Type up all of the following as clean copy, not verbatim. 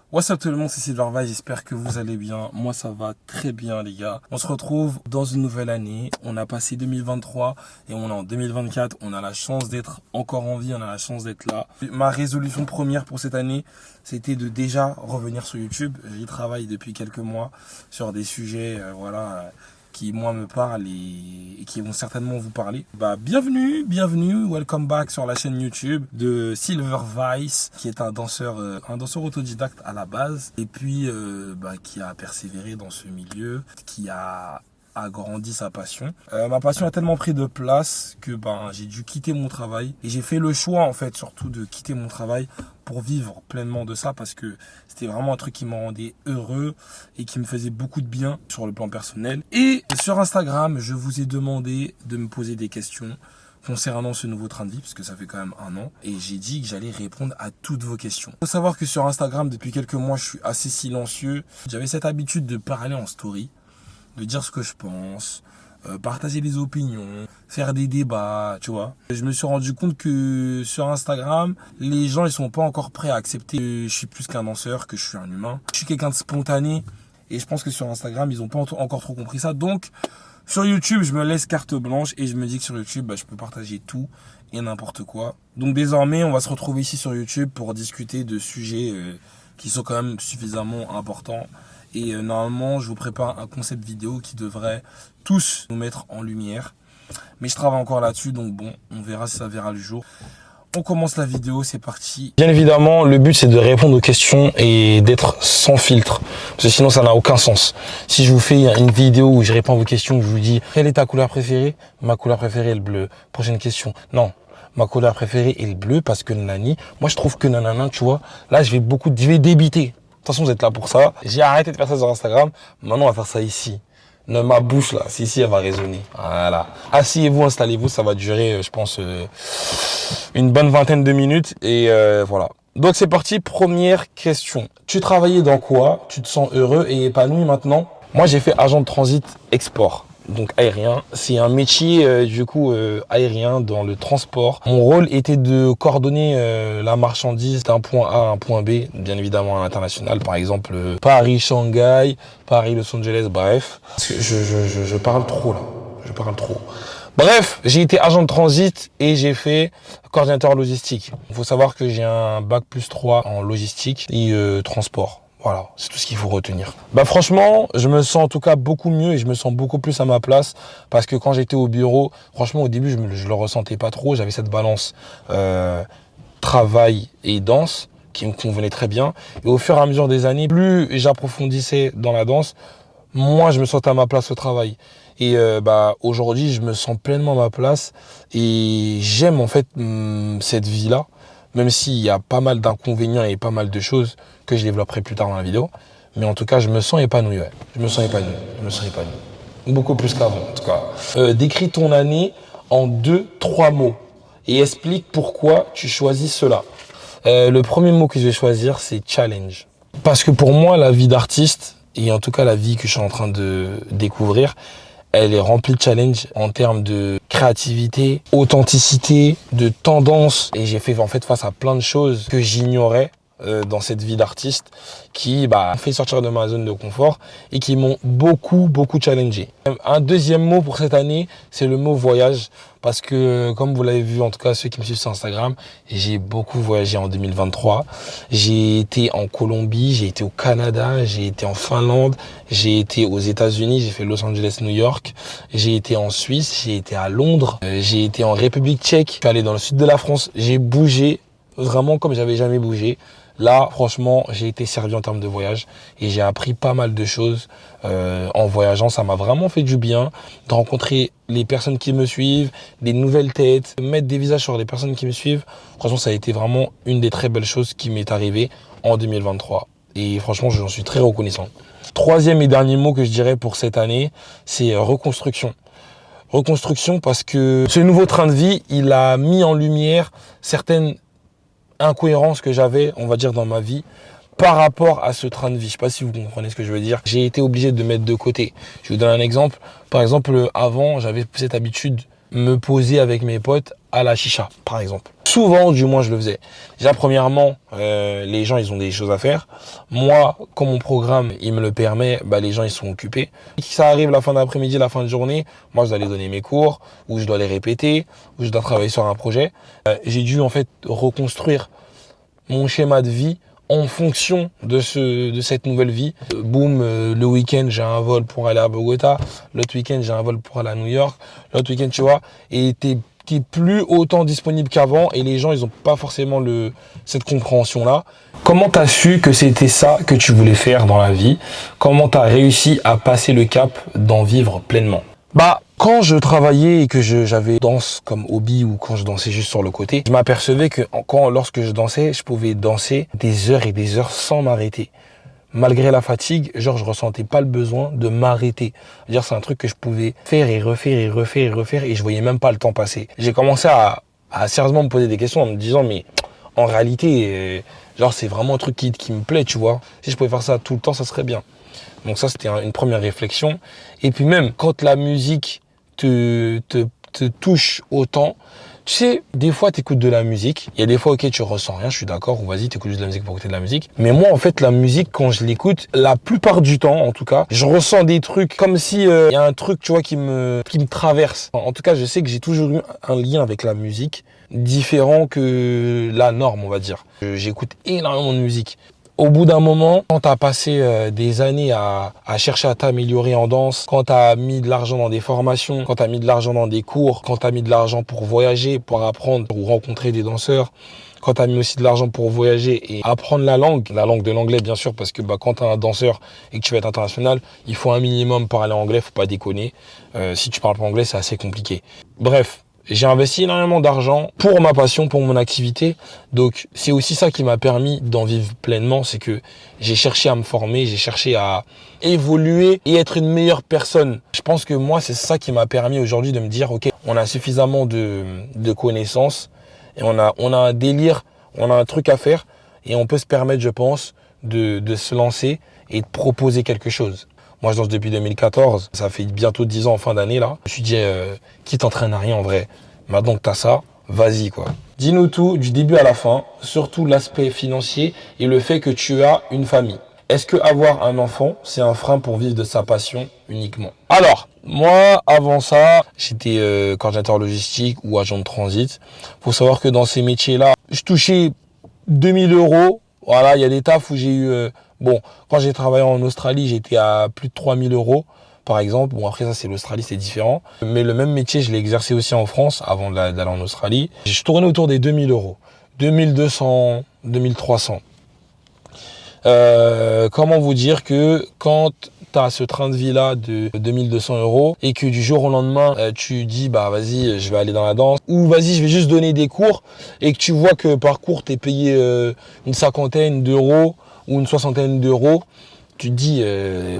What's up tout le monde, c'est Silvervise, j'espère que vous allez bien. Moi ça va très bien les gars. On se retrouve dans une nouvelle année. On a passé 2023 et on est en 2024. On a la chance d'être encore en vie, on a la chance d'être là. Ma résolution première pour cette année, c'était de déjà revenir sur YouTube. J'y travaille depuis quelques mois sur des sujets qui moi me parlent et qui vont certainement vous parler. Bienvenue, welcome back sur la chaîne YouTube de Silvervise, qui est un danseur autodidacte à la base, et puis qui a persévéré dans ce milieu, qui a agrandi sa passion. Ma passion a tellement pris de place que j'ai dû quitter mon travail, et j'ai fait le choix en fait surtout de quitter mon travail pour vivre pleinement de ça, parce que c'était vraiment un truc qui me rendait heureux et qui me faisait beaucoup de bien sur le plan personnel. Et sur Instagram, je vous ai demandé de me poser des questions concernant ce nouveau train de vie, parce que ça fait quand même 1 an, et j'ai dit que j'allais répondre à toutes vos questions. Il faut savoir que sur Instagram, depuis quelques mois, je suis assez silencieux. J'avais cette habitude de parler en story, de dire ce que je pense, partager des opinions, faire des débats, tu vois. Je me suis rendu compte que sur Instagram, les gens ils sont pas encore prêts à accepter que je suis plus qu'un danseur, que je suis un humain. Je suis quelqu'un de spontané, et je pense que sur Instagram, ils ont pas encore trop compris ça. Donc sur YouTube, je me laisse carte blanche et je me dis que sur YouTube, je peux partager tout et n'importe quoi. Donc désormais, on va se retrouver ici sur YouTube pour discuter de sujets qui sont quand même suffisamment importants. Et normalement, je vous prépare un concept vidéo qui devrait tous nous mettre en lumière. Mais je travaille encore là-dessus, donc bon, on verra si ça verra le jour. On commence la vidéo, c'est parti. Bien évidemment, le but c'est de répondre aux questions et d'être sans filtre. Parce que sinon, ça n'a aucun sens. Si je vous fais une vidéo où je réponds à vos questions, je vous dis « Quelle est ta couleur préférée ?» Ma couleur préférée est le bleu. Prochaine question. Non. Ma couleur préférée est le bleu parce que nanani. Moi, je trouve que nanana, tu vois, là, je vais débiter. De toute façon, vous êtes là pour ça. J'ai arrêté de faire ça sur Instagram. Maintenant, on va faire ça ici. Ma bouche, là, c'est ici, elle va résonner. Voilà. Asseyez-vous, installez-vous. Ça va durer, je pense, une bonne vingtaine de minutes. Et voilà. Donc, c'est parti. Première question. Tu travaillais dans quoi? Tu te sens heureux et épanoui maintenant? Moi, j'ai fait agent de transit export. Donc aérien, c'est un métier aérien dans le transport. Mon rôle était de coordonner la marchandise d'un point A à un point B, bien évidemment à l'international, par exemple Paris, Shanghai, Paris, Los Angeles, bref. Parce que je parle trop là, je parle trop. Bref, j'ai été agent de transit et j'ai fait coordinateur logistique. Il faut savoir que j'ai un bac+3 en logistique et transport. Voilà, c'est tout ce qu'il faut retenir. Franchement, je me sens en tout cas beaucoup mieux et je me sens beaucoup plus à ma place, parce que quand j'étais au bureau, franchement au début je le ressentais pas trop. J'avais cette balance travail et danse qui me convenait très bien. Et au fur et à mesure des années, plus j'approfondissais dans la danse, moins je me sentais à ma place au travail. Et aujourd'hui, je me sens pleinement à ma place et j'aime en fait cette vie-là. Même s'il y a pas mal d'inconvénients et pas mal de choses que je développerai plus tard dans la vidéo. Mais en tout cas, je me sens épanoui. Ouais. Je me sens épanoui. Beaucoup plus qu'avant, en tout cas. Décris ton année en 2-3 mots. Et explique pourquoi tu choisis cela. Le premier mot que je vais choisir, c'est challenge. Parce que pour moi, la vie d'artiste, et en tout cas la vie que je suis en train de découvrir, elle est remplie de challenges en termes de créativité, authenticité, de tendance. Et j'ai fait en fait face à plein de choses que j'ignorais dans cette vie d'artiste, qui m'a fait sortir de ma zone de confort et qui m'ont beaucoup challengé. Un deuxième mot pour cette année, c'est le mot voyage. Parce que, comme vous l'avez vu, en tout cas ceux qui me suivent sur Instagram, j'ai beaucoup voyagé en 2023. J'ai été en Colombie, j'ai été au Canada, j'ai été en Finlande, j'ai été aux États-Unis, j'ai fait Los Angeles, New York, j'ai été en Suisse, j'ai été à Londres, j'ai été en République tchèque, je suis allé dans le sud de la France, j'ai bougé vraiment comme j'avais jamais bougé. Là, franchement, j'ai été servi en termes de voyage et j'ai appris pas mal de choses en voyageant. Ça m'a vraiment fait du bien de rencontrer les personnes qui me suivent, des nouvelles têtes, mettre des visages sur les personnes qui me suivent. Franchement, ça a été vraiment une des très belles choses qui m'est arrivée en 2023. Et franchement, j'en suis très reconnaissant. Troisième et dernier mot que je dirais pour cette année, c'est reconstruction. Reconstruction parce que ce nouveau train de vie, il a mis en lumière certaines incohérence que j'avais, on va dire, dans ma vie par rapport à ce train de vie. Je sais pas si vous comprenez ce que je veux dire. J'ai été obligé de mettre de côté. Je vais vous donner un exemple. Par exemple, avant, j'avais cette habitude de me poser avec mes potes à la chicha, par exemple. Souvent, du moins, je le faisais. Déjà, premièrement, les gens, ils ont des choses à faire. Moi, comme mon programme, il me le permet, les gens, ils sont occupés. Si ça arrive la fin d'après-midi, la fin de journée, moi, je dois aller donner mes cours, ou je dois les répéter, ou je dois travailler sur un projet. J'ai dû, en fait, reconstruire mon schéma de vie en fonction de cette nouvelle vie. Boum, le week-end, j'ai un vol pour aller à Bogota. L'autre week-end, j'ai un vol pour aller à New York. L'autre week-end, tu vois, et t'es plus autant disponible qu'avant et les gens, ils ont pas forcément cette compréhension-là. Comment t'as su que c'était ça que tu voulais faire dans la vie? Comment t'as réussi à passer le cap d'en vivre pleinement? Quand je travaillais et que j'avais danse comme hobby ou quand je dansais juste sur le côté, je m'apercevais que lorsque je dansais, je pouvais danser des heures et des heures sans m'arrêter. Malgré la fatigue, je ressentais pas le besoin de m'arrêter. C'est-à-dire, c'est un truc que je pouvais faire et refaire et refaire et refaire et je voyais même pas le temps passer. J'ai commencé à sérieusement me poser des questions en me disant, mais en réalité, c'est vraiment un truc qui me plaît, tu vois. Si je pouvais faire ça tout le temps, ça serait bien. Donc ça, c'était une première réflexion. Et puis même, quand la musique te touche autant, tu sais, des fois, tu écoutes de la musique. Il y a des fois, ok, tu ressens rien, je suis d'accord, ou vas-y, tu écoutes juste de la musique pour écouter de la musique. Mais moi, en fait, la musique, quand je l'écoute, la plupart du temps, en tout cas, je ressens des trucs comme si il y a un truc, tu vois, qui me traverse. En tout cas, je sais que j'ai toujours eu un lien avec la musique différent que la norme, on va dire. J'écoute énormément de musique. Au bout d'un moment, quand tu as passé des années à chercher à t'améliorer en danse, quand tu as mis de l'argent dans des formations, quand tu as mis de l'argent dans des cours, quand tu as mis de l'argent pour voyager, pour apprendre ou rencontrer des danseurs, quand tu as mis aussi de l'argent pour voyager et apprendre la langue de l'anglais bien sûr, parce que quand tu es un danseur et que tu vas être international, il faut un minimum pour parler anglais, faut pas déconner. Si tu parles pas anglais, c'est assez compliqué. Bref. J'ai investi énormément d'argent pour ma passion, pour mon activité. Donc, c'est aussi ça qui m'a permis d'en vivre pleinement. C'est que j'ai cherché à me former, j'ai cherché à évoluer et être une meilleure personne. Je pense que moi, c'est ça qui m'a permis aujourd'hui de me dire, OK, on a suffisamment de connaissances et on a un délire, on a un truc à faire et on peut se permettre, je pense, de se lancer et de proposer quelque chose. Moi, je danse depuis 2014. Ça fait bientôt 10 ans en fin d'année, là. Je me suis dit, qui t'entraîne à rien, en vrai? Maintenant que t'as ça, vas-y, quoi. Dis-nous tout, du début à la fin, surtout l'aspect financier et le fait que tu as une famille. Est-ce que avoir un enfant, c'est un frein pour vivre de sa passion uniquement? Alors, moi, avant ça, j'étais coordinateur logistique ou agent de transit. Faut savoir que dans ces métiers-là, je touchais 2000 euros. Voilà, il y a des tafs où j'ai eu... quand j'ai travaillé en Australie, j'étais à plus de 3000 euros, par exemple. Bon, après ça, c'est l'Australie, c'est différent. Mais le même métier, je l'ai exercé aussi en France avant d'aller en Australie. Je tournais autour des 2000 euros. 2200, 2300. Comment vous dire que quand tu as ce train de vie-là de 2200 euros et que du jour au lendemain, tu dis, vas-y, je vais aller dans la danse ou vas-y, je vais juste donner des cours et que tu vois que par cours, tu es payé une cinquantaine d'euros ou une soixantaine d'euros, tu te dis,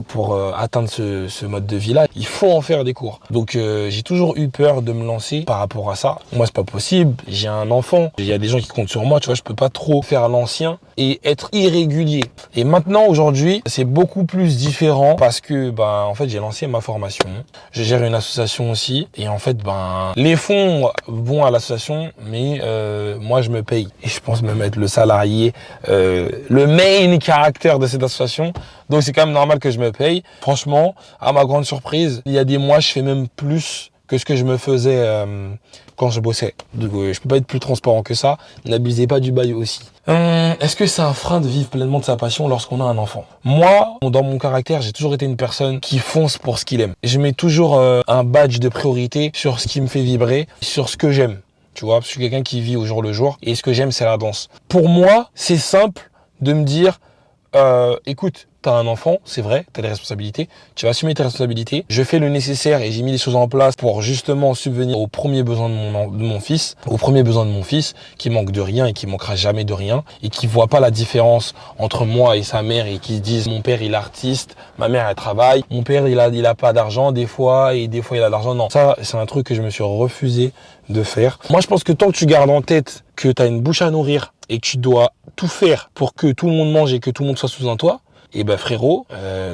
pour atteindre ce mode de vie-là, il faut en faire des cours. Donc, j'ai toujours eu peur de me lancer par rapport à ça. Moi, c'est pas possible. J'ai un enfant. Il y a des gens qui comptent sur moi. Tu vois, je peux pas trop faire l'ancien et être irrégulier. Et maintenant, aujourd'hui, c'est beaucoup plus différent parce que, en fait, j'ai lancé ma formation. Je gère une association aussi. Et en fait, les fonds vont à l'association, mais moi, je me paye. Et je pense même être le salarié, le main caractère de cette association. Donc, c'est quand même normal que je me paye. Franchement, à ma grande surprise, il y a des mois, je fais même plus que ce que je me faisais quand je bossais. Donc, je peux pas être plus transparent que ça. N'abusez pas du bail aussi. Est-ce que c'est un frein de vivre pleinement de sa passion lorsqu'on a un enfant? Moi, dans mon caractère, j'ai toujours été une personne qui fonce pour ce qu'il aime. Je mets toujours un badge de priorité sur ce qui me fait vibrer, sur ce que j'aime. Tu vois, je suis quelqu'un qui vit au jour le jour et ce que j'aime, c'est la danse. Pour moi, c'est simple de me dire, écoute, t'as un enfant, c'est vrai, t'as des responsabilités, tu vas assumer tes responsabilités. Je fais le nécessaire et j'ai mis les choses en place pour justement subvenir aux premiers besoins de mon fils, aux premiers besoins de mon fils, qui manque de rien et qui manquera jamais de rien et qui voit pas la différence entre moi et sa mère et qui se disent mon père il est artiste, ma mère elle travaille, mon père il a pas d'argent des fois et des fois il a de l'argent. Non, ça c'est un truc que je me suis refusé de faire. Moi je pense que tant que tu gardes en tête que t'as une bouche à nourrir et que tu dois tout faire pour que tout le monde mange et que tout le monde soit sous un toit, Et ben frérot,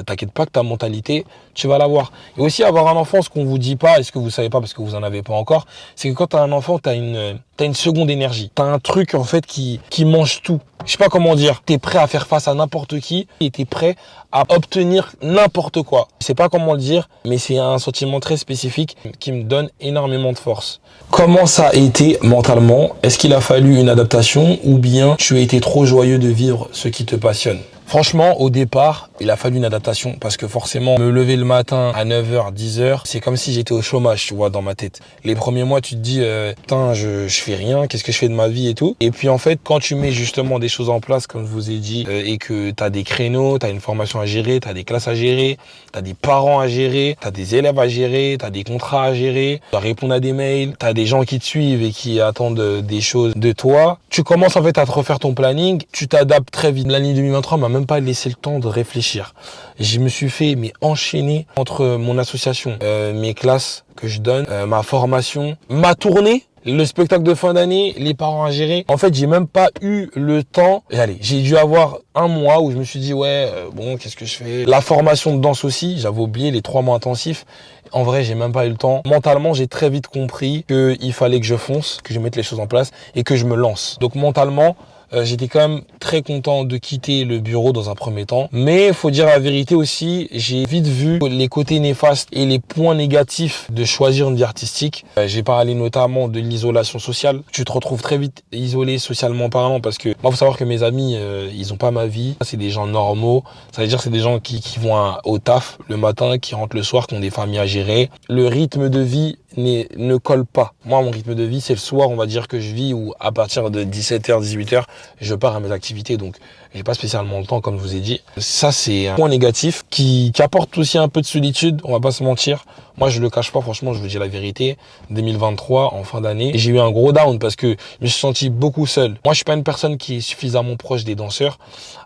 t'inquiète pas que ta mentalité, tu vas l'avoir. Et aussi avoir un enfant, ce qu'on vous dit pas et ce que vous savez pas parce que vous en avez pas encore, c'est que quand t'as un enfant, t'as une seconde énergie. T'as un truc en fait qui mange tout. Je sais pas comment dire. T'es prêt à faire face à n'importe qui et t'es prêt à obtenir n'importe quoi. Je sais pas comment le dire, mais c'est un sentiment très spécifique qui me donne énormément de force. Comment ça a été mentalement? Est-ce qu'il a fallu une adaptation ou bien tu as été trop joyeux de vivre ce qui te passionne? Franchement, au départ, il a fallu une adaptation parce que forcément, me lever le matin à 9h, 10h, c'est comme si j'étais au chômage, tu vois, dans ma tête. Les premiers mois, tu te dis, putain, je fais rien, qu'est-ce que je fais de ma vie et tout. Et puis en fait, quand tu mets justement des choses en place, comme je vous ai dit, et que tu as des créneaux, tu as une formation à gérer, tu as des classes à gérer, tu as des parents à gérer, tu as des élèves à gérer, tu as des contrats à gérer, tu dois répondre à des mails, tu as des gens qui te suivent et qui attendent des choses de toi. Tu commences en fait à te refaire ton planning, tu t'adaptes très vite. L'année 2023 m'a même pas laissé le temps de réfléchir. Je me suis fait enchaîner entre mon association, mes classes que je donne, ma formation, ma tournée, le spectacle de fin d'année, les parents à gérer. En fait, j'ai même pas eu le temps. Et allez, j'ai dû avoir un mois où je me suis dit bon, qu'est-ce que je fais? La formation de danse aussi, j'avais oublié les 3 mois intensifs. En vrai, j'ai même pas eu le temps. Mentalement, j'ai très vite compris qu'il fallait que je fonce, que je mette les choses en place et que je me lance. Donc mentalement, j'étais quand même très content de quitter le bureau dans un premier temps. Mais faut dire la vérité aussi, j'ai vite vu les côtés néfastes et les points négatifs de choisir une vie artistique. J'ai parlé notamment de l'isolation sociale. Tu te retrouves très vite isolé socialement parlant parce que moi, faut savoir que mes amis, ils ont pas ma vie. C'est des gens normaux. Ça veut dire que c'est des gens qui vont au taf le matin, qui rentrent le soir, qui ont des familles à gérer. Le rythme de vie ne colle pas. Moi, mon rythme de vie, c'est le soir, on va dire que je vis où à partir de 17h, 18h, je pars à mes activités. Donc, j'ai pas spécialement le temps, comme je vous ai dit. Ça, c'est un point négatif qui apporte aussi un peu de solitude. On va pas se mentir. Moi, je le cache pas. Franchement, je vous dis la vérité. 2023, en fin d'année, j'ai eu un gros down parce que je me suis senti beaucoup seul. Moi, je suis pas une personne qui est suffisamment proche des danseurs.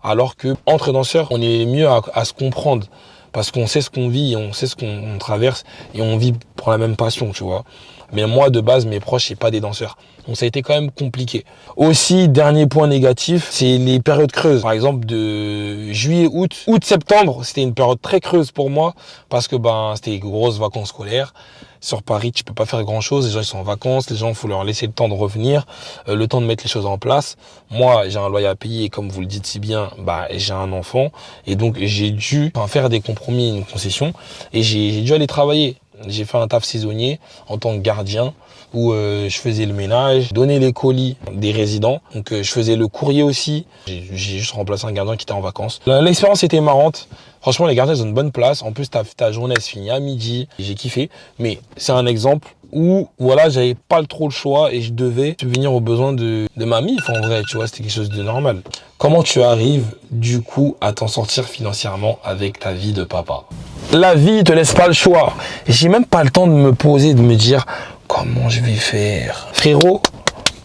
Alors que, entre danseurs, on est mieux à se comprendre. Parce qu'on sait ce qu'on vit, on sait ce qu'on traverse et on vit pour la même passion, tu vois. Mais moi, de base, mes proches, c'est pas des danseurs. Donc ça a été quand même compliqué. Aussi, dernier point négatif, c'est les périodes creuses. Par exemple, de juillet, août, septembre, c'était une période très creuse pour moi parce que c'était les grosses vacances scolaires. Sur Paris, tu peux pas faire grand chose. Les gens, ils sont en vacances. Les gens, faut leur laisser le temps de revenir, le temps de mettre les choses en place. Moi, j'ai un loyer à payer et comme vous le dites si bien, j'ai un enfant. Et donc, j'ai dû faire des compromis, une concession. Et j'ai dû aller travailler. J'ai fait un taf saisonnier en tant que gardien où je faisais le ménage, donnais les colis des résidents. Donc je faisais le courrier aussi. J'ai juste remplacé un gardien qui était en vacances. L'expérience était marrante. Franchement, les gardiens, ils ont une bonne place. En plus, ta journée, elle se finit à midi. J'ai kiffé. Mais c'est un exemple où, voilà, j'avais pas trop le choix et je devais subvenir aux besoins de ma mif, en vrai. Tu vois, c'était quelque chose de normal. Comment tu arrives, du coup, à t'en sortir financièrement avec ta vie de papa? La vie te laisse pas le choix. J'ai même pas le temps de me poser, de me dire comment je vais faire. Frérot,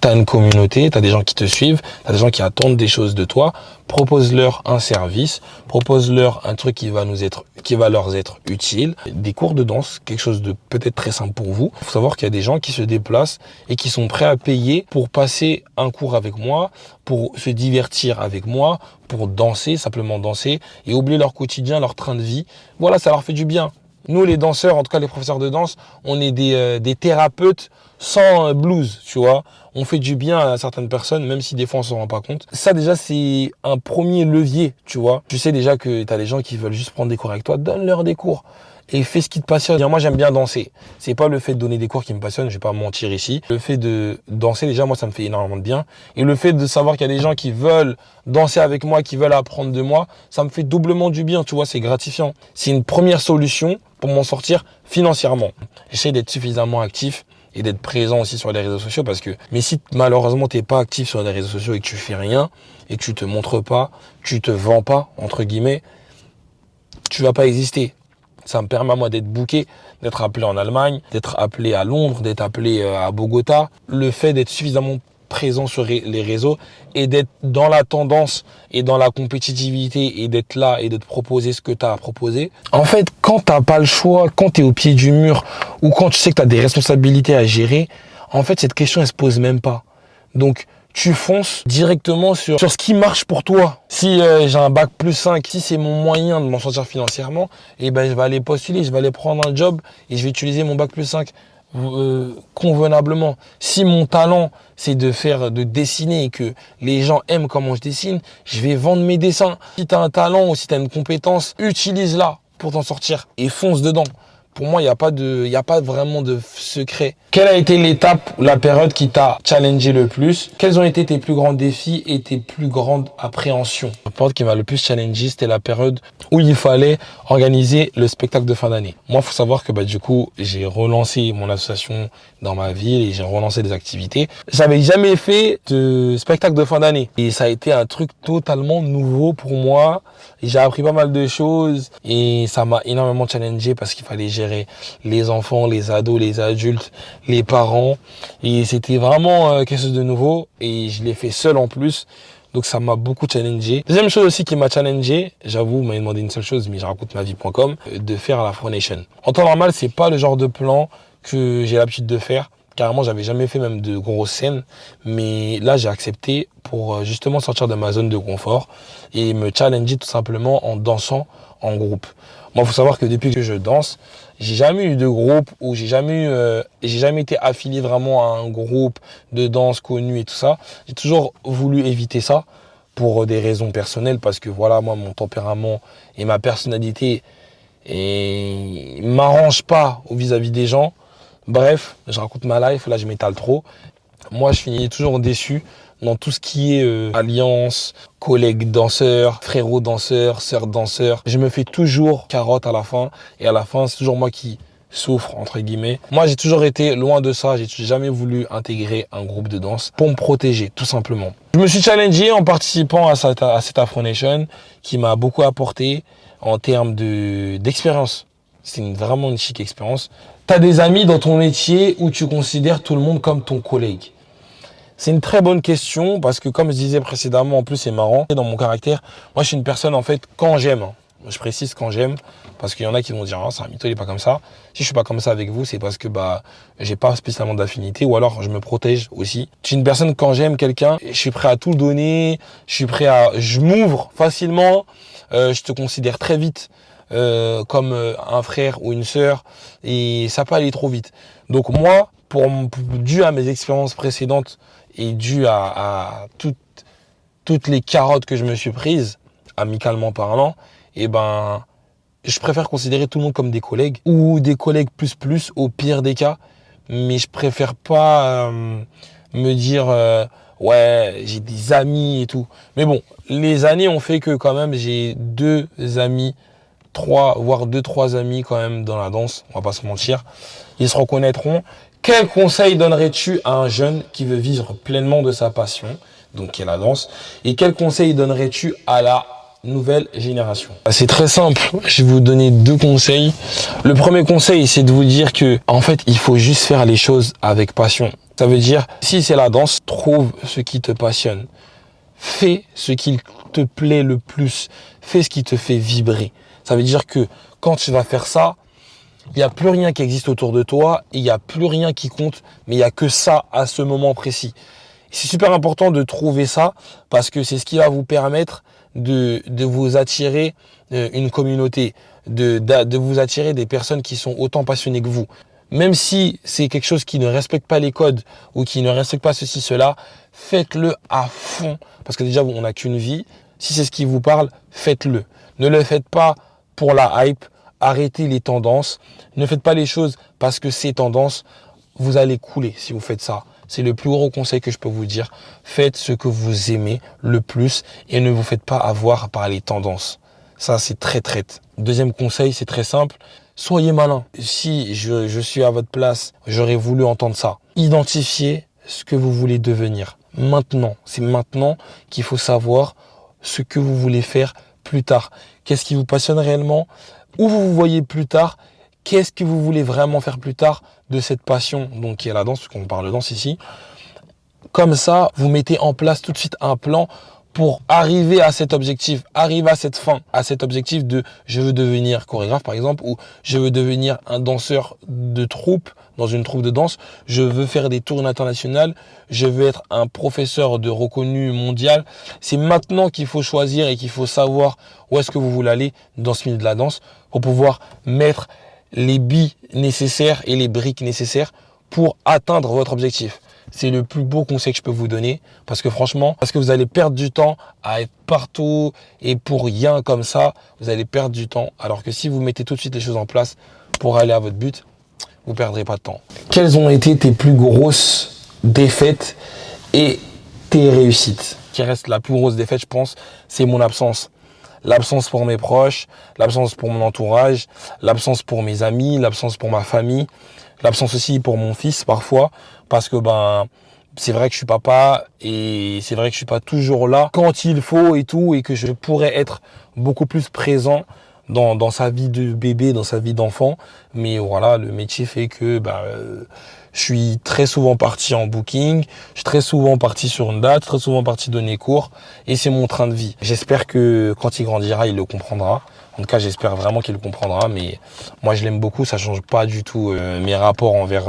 t'as une communauté, t'as des gens qui te suivent, t'as des gens qui attendent des choses de toi. Propose-leur un service, propose-leur un truc qui va leur être utile. Des cours de danse, quelque chose de peut-être très simple pour vous. Il faut savoir qu'il y a des gens qui se déplacent et qui sont prêts à payer pour passer un cours avec moi, pour se divertir avec moi, pour danser, simplement danser et oublier leur quotidien, leur train de vie. Voilà, ça leur fait du bien. Nous, les danseurs, en tout cas les professeurs de danse, on est des thérapeutes sans blues, tu vois. On fait du bien à certaines personnes, même si des fois on s'en rend pas compte. Ça déjà, c'est un premier levier, tu vois. Tu sais déjà que tu as des gens qui veulent juste prendre des cours avec toi, donne-leur des cours. Et fais ce qui te passionne. Moi, j'aime bien danser. C'est pas le fait de donner des cours qui me passionne, je vais pas mentir ici. Le fait de danser, déjà, moi, ça me fait énormément de bien. Et le fait de savoir qu'il y a des gens qui veulent danser avec moi, qui veulent apprendre de moi, ça me fait doublement du bien, tu vois, c'est gratifiant. C'est une première solution pour m'en sortir financièrement. J'essaie d'être suffisamment actif et d'être présent aussi sur les réseaux sociaux parce que, mais si malheureusement t'es pas actif sur les réseaux sociaux et que tu fais rien et que tu te montres pas, tu te vends pas, entre guillemets, tu vas pas exister. Ça me permet à moi d'être booké, d'être appelé en Allemagne, d'être appelé à Londres, d'être appelé à Bogota. Le fait d'être suffisamment présent sur les réseaux et d'être dans la tendance et dans la compétitivité et d'être là et de te proposer ce que tu as à proposer. En fait, quand tu n'as pas le choix, quand tu es au pied du mur ou quand tu sais que tu as des responsabilités à gérer, en fait, cette question, elle se pose même pas. Donc, tu fonces directement sur ce qui marche pour toi. Si j'ai un bac plus 5, si c'est mon moyen de m'en sortir financièrement, je vais aller postuler, je vais aller prendre un job et je vais utiliser mon bac plus 5 convenablement. Si mon talent, c'est de dessiner et que les gens aiment comment je dessine, je vais vendre mes dessins. Si tu as un talent ou si tu as une compétence, utilise-la pour t'en sortir et fonce dedans. Pour moi, il n'y a pas vraiment de secret. Quelle a été l'étape ou la période qui t'a challengé le plus? Quels ont été tes plus grands défis et tes plus grandes appréhensions? La période qui m'a le plus challengé, c'était la période où il fallait organiser le spectacle de fin d'année. Moi, il faut savoir que du coup, j'ai relancé mon association dans ma ville et j'ai relancé des activités. J'avais jamais fait de spectacle de fin d'année et ça a été un truc totalement nouveau pour moi. J'ai appris pas mal de choses et ça m'a énormément challengé parce qu'il fallait gérer les enfants, les ados, les adultes, les parents. Et c'était vraiment quelque chose de nouveau et je l'ai fait seul en plus. Donc ça m'a beaucoup challengé. Deuxième chose aussi qui m'a challengé, j'avoue, vous m'avez demandé une seule chose, mais je raconte ma vie.com, de faire la Afro Nation. En temps normal, c'est pas le genre de plan que j'ai l'habitude de faire. Carrément, j'avais jamais fait même de grosses scènes, mais là, j'ai accepté pour justement sortir de ma zone de confort et me challenger tout simplement en dansant en groupe. Moi, il faut savoir que depuis que je danse, j'ai jamais eu de groupe ou j'ai jamais été affilié vraiment à un groupe de danse connu et tout ça. J'ai toujours voulu éviter ça pour des raisons personnelles parce que voilà, moi, mon tempérament et ma personnalité m'arrangent pas vis-à-vis des gens. Bref, je raconte ma life, là je m'étale trop. Moi je finis toujours déçu dans tout ce qui est alliance, collègues danseurs, frérots danseurs, sœurs danseurs. Je me fais toujours carotte à la fin et à la fin c'est toujours moi qui souffre entre guillemets. Moi j'ai toujours été loin de ça, j'ai jamais voulu intégrer un groupe de danse pour me protéger tout simplement. Je me suis challengé en participant à cette Afro Nation qui m'a beaucoup apporté en termes d'expérience. C'est vraiment une chic expérience. Tu as des amis dans ton métier où tu considères tout le monde comme ton collègue? C'est une très bonne question parce que comme je disais précédemment, en plus c'est marrant, dans mon caractère, moi je suis une personne en fait quand j'aime. Je précise quand j'aime parce qu'il y en a qui vont dire ah, c'est un mytho, il est pas comme ça. Si je suis pas comme ça avec vous, c'est parce que j'ai pas spécialement d'affinité ou alors je me protège aussi. Je suis une personne quand j'aime quelqu'un, je suis prêt à tout donner, je m'ouvre facilement, je te considère très vite comme un frère ou une sœur et ça peut aller trop vite. Donc moi, dû à mes expériences précédentes et dû à toutes les carottes que je me suis prises, amicalement parlant, je préfère considérer tout le monde comme des collègues ou des collègues plus au pire des cas, mais je préfère pas me dire ouais, j'ai des amis et tout. Mais bon, les années ont fait que quand même j'ai 2 amis, 3 voire 2-3 amis quand même dans la danse, on va pas se mentir. Ils se reconnaîtront. Quel conseil donnerais-tu à un jeune qui veut vivre pleinement de sa passion, donc qui est la danse, et quel conseil donnerais-tu à la nouvelle génération? C'est très simple, je vais vous donner 2 conseils. Le premier conseil, c'est de vous dire que en fait, il faut juste faire les choses avec passion. Ça veut dire, si c'est la danse, trouve ce qui te passionne. Fais ce qui te plaît le plus. Fais ce qui te fait vibrer. Ça veut dire que quand tu vas faire ça, il n'y a plus rien qui existe autour de toi, il n'y a plus rien qui compte, mais il n'y a que ça à ce moment précis. C'est super important de trouver ça parce que c'est ce qui va vous permettre de vous attirer une communauté, de vous attirer des personnes qui sont autant passionnées que vous. Même si c'est quelque chose qui ne respecte pas les codes ou qui ne respecte pas ceci, cela, faites-le à fond. Parce que déjà, on n'a qu'une vie. Si c'est ce qui vous parle, faites-le. Ne le faites pas pour la hype. Arrêtez les tendances. Ne faites pas les choses parce que c'est tendance. Vous allez couler si vous faites ça. C'est le plus gros conseil que je peux vous dire. Faites ce que vous aimez le plus et ne vous faites pas avoir par les tendances. Ça, c'est très traite. Deuxième conseil, c'est très simple. Soyez malin. Si je suis à votre place, j'aurais voulu entendre ça. Identifiez ce que vous voulez devenir. Maintenant, c'est maintenant qu'il faut savoir ce que vous voulez faire plus tard. Qu'est-ce qui vous passionne réellement? Où vous vous voyez plus tard? Qu'est-ce que vous voulez vraiment faire plus tard de cette passion, donc qui est la danse, parce qu'on parle de danse ici. Comme ça, vous mettez en place tout de suite un plan pour arriver à cet objectif, arriver à cette fin, à cet objectif de je veux devenir chorégraphe par exemple, ou je veux devenir un danseur de troupe, dans une troupe de danse, je veux faire des tournées internationales, je veux être un professeur de reconnu mondial. C'est maintenant qu'il faut choisir et qu'il faut savoir où est-ce que vous voulez aller dans ce milieu de la danse pour pouvoir mettre les billes nécessaires et les briques nécessaires pour atteindre votre objectif. C'est le plus beau conseil que je peux vous donner parce que franchement, parce que vous allez perdre du temps à être partout et pour rien comme ça, vous allez perdre du temps. Alors que si vous mettez tout de suite les choses en place pour aller à votre but, vous perdrez pas de temps. Quelles ont été tes plus grosses défaites et tes réussites? Qui reste la plus grosse défaite, je pense, c'est mon absence. L'absence pour mes proches, l'absence pour mon entourage, l'absence pour mes amis, l'absence pour ma famille, l'absence aussi pour mon fils parfois, parce que c'est vrai que je suis papa et c'est vrai que je suis pas toujours là quand il faut et tout, et que je pourrais être beaucoup plus présent dans sa vie de bébé, dans sa vie d'enfant. Mais voilà, le métier fait que je suis très souvent parti en booking, je suis très souvent parti sur une date, très souvent parti donner cours, et c'est mon train de vie. J'espère que quand il grandira, il le comprendra. En tout cas, j'espère vraiment qu'il le comprendra, mais moi, je l'aime beaucoup, ça change pas du tout mes rapports envers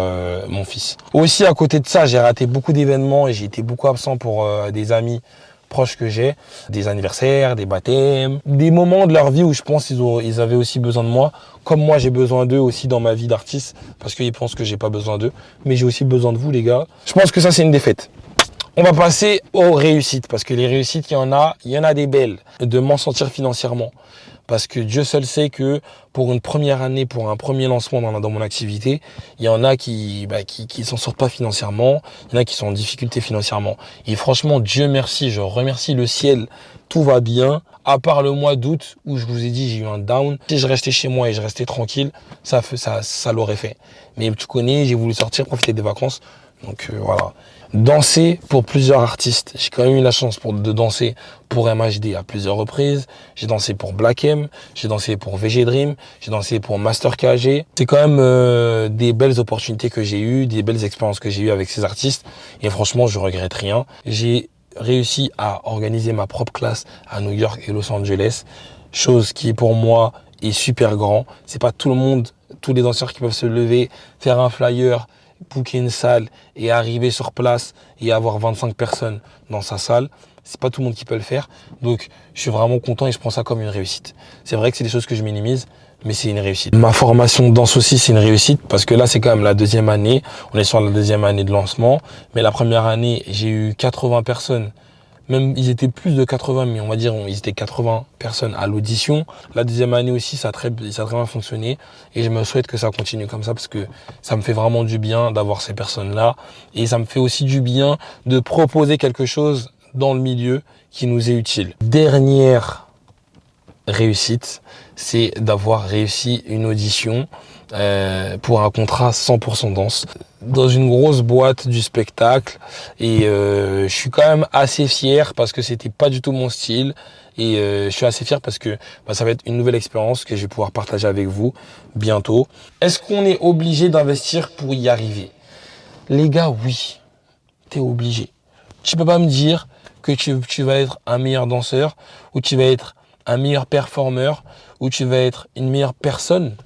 mon fils. Aussi, à côté de ça, j'ai raté beaucoup d'événements et j'ai été beaucoup absent pour des amis proches que j'ai, des anniversaires, des baptêmes, des moments de leur vie où je pense qu'ils avaient aussi besoin de moi, comme moi j'ai besoin d'eux aussi dans ma vie d'artiste, parce qu'ils pensent que j'ai pas besoin d'eux, mais j'ai aussi besoin de vous les gars. Je pense que ça c'est une défaite. On va passer aux réussites, parce que les réussites, il y en a des belles. De m'en sortir financièrement. Parce que Dieu seul sait que pour une première année, pour un premier lancement dans mon activité, il y en a qui s'en sortent pas financièrement, il y en a qui sont en difficulté financièrement. Et franchement, Dieu merci, je remercie le ciel, tout va bien. À part le mois d'août où je vous ai dit j'ai eu un down, si je restais chez moi et je restais tranquille, ça l'aurait fait. Mais tu connais, j'ai voulu sortir, profiter des vacances, donc voilà. Danser pour plusieurs artistes. J'ai quand même eu la chance de danser pour MHD à plusieurs reprises. J'ai dansé pour Black M, j'ai dansé pour VG Dream, j'ai dansé pour Master KG. C'est quand même des belles opportunités que j'ai eues, des belles expériences que j'ai eues avec ces artistes. Et franchement, je regrette rien. J'ai réussi à organiser ma propre classe à New York et Los Angeles. Chose qui pour moi est super grand. C'est pas tout le monde, tous les danseurs qui peuvent se lever, faire un flyer, booker une salle et arriver sur place et avoir 25 personnes dans sa salle. C'est pas tout le monde qui peut le faire. Donc, je suis vraiment content et je prends ça comme une réussite. C'est vrai que c'est des choses que je minimise, mais c'est une réussite. Ma formation de danse aussi, c'est une réussite parce que là, c'est quand même la deuxième année. On est sur la deuxième année de lancement. Mais la première année, j'ai eu 80 personnes. Même, ils étaient plus de 80, mais on va dire, ils étaient 80 personnes à l'audition. La deuxième année aussi, ça a très bien fonctionné. Et je me souhaite que ça continue comme ça parce que ça me fait vraiment du bien d'avoir ces personnes-là. Et ça me fait aussi du bien de proposer quelque chose dans le milieu qui nous est utile. Dernière réussite, c'est d'avoir réussi une audition pour un contrat 100% danse dans une grosse boîte du spectacle, et je suis quand même assez fier parce que c'était pas du tout mon style, et je suis assez fier parce que ça va être une nouvelle expérience que je vais pouvoir partager avec vous bientôt. Est-ce qu'on est obligé d'investir pour y arriver? Les gars, oui, t'es obligé. Tu peux pas me dire que tu vas être un meilleur danseur, ou tu vas être un meilleur performeur, ou tu vas être une meilleure personne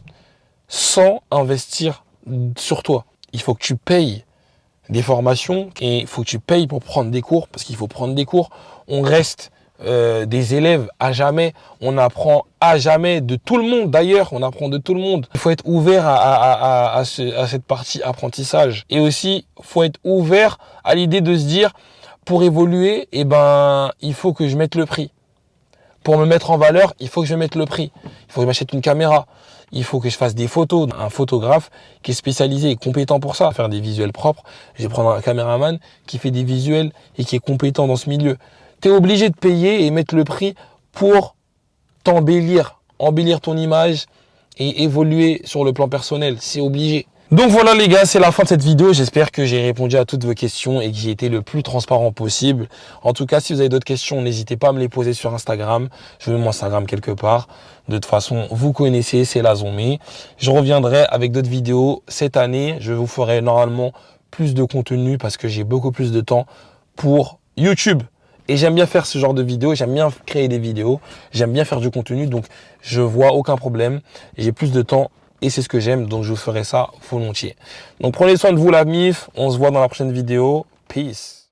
sans investir sur toi. Il faut que tu payes des formations et il faut que tu payes pour prendre des cours, parce qu'il faut prendre des cours. On reste des élèves à jamais, on apprend à jamais de tout le monde. D'ailleurs, on apprend de tout le monde. Il faut être ouvert à cette partie apprentissage. Et aussi, il faut être ouvert à l'idée de se dire, pour évoluer, il faut que je mette le prix. Pour me mettre en valeur, il faut que je mette le prix. Il faut que je m'achète une caméra. Il faut que je fasse des photos. Un photographe qui est spécialisé et compétent pour ça, faire des visuels propres. Je vais prendre un caméraman qui fait des visuels et qui est compétent dans ce milieu. Tu es obligé de payer et mettre le prix pour t'embellir, embellir ton image et évoluer sur le plan personnel. C'est obligé. Donc voilà les gars, c'est la fin de cette vidéo. J'espère que j'ai répondu à toutes vos questions et que j'ai été le plus transparent possible. En tout cas, si vous avez d'autres questions, n'hésitez pas à me les poser sur Instagram. Je mets mon Instagram quelque part. De toute façon, vous connaissez, c'est la Zomé. Je reviendrai avec d'autres vidéos cette année. Je vous ferai normalement plus de contenu parce que j'ai beaucoup plus de temps pour YouTube Et j'aime bien faire ce genre de vidéos, j'aime bien créer des vidéos, j'aime bien faire du contenu, donc je vois aucun problème. J'ai plus de temps et c'est ce que j'aime, donc je vous ferai ça volontiers. Donc prenez soin de vous la MIF, on se voit dans la prochaine vidéo. Peace.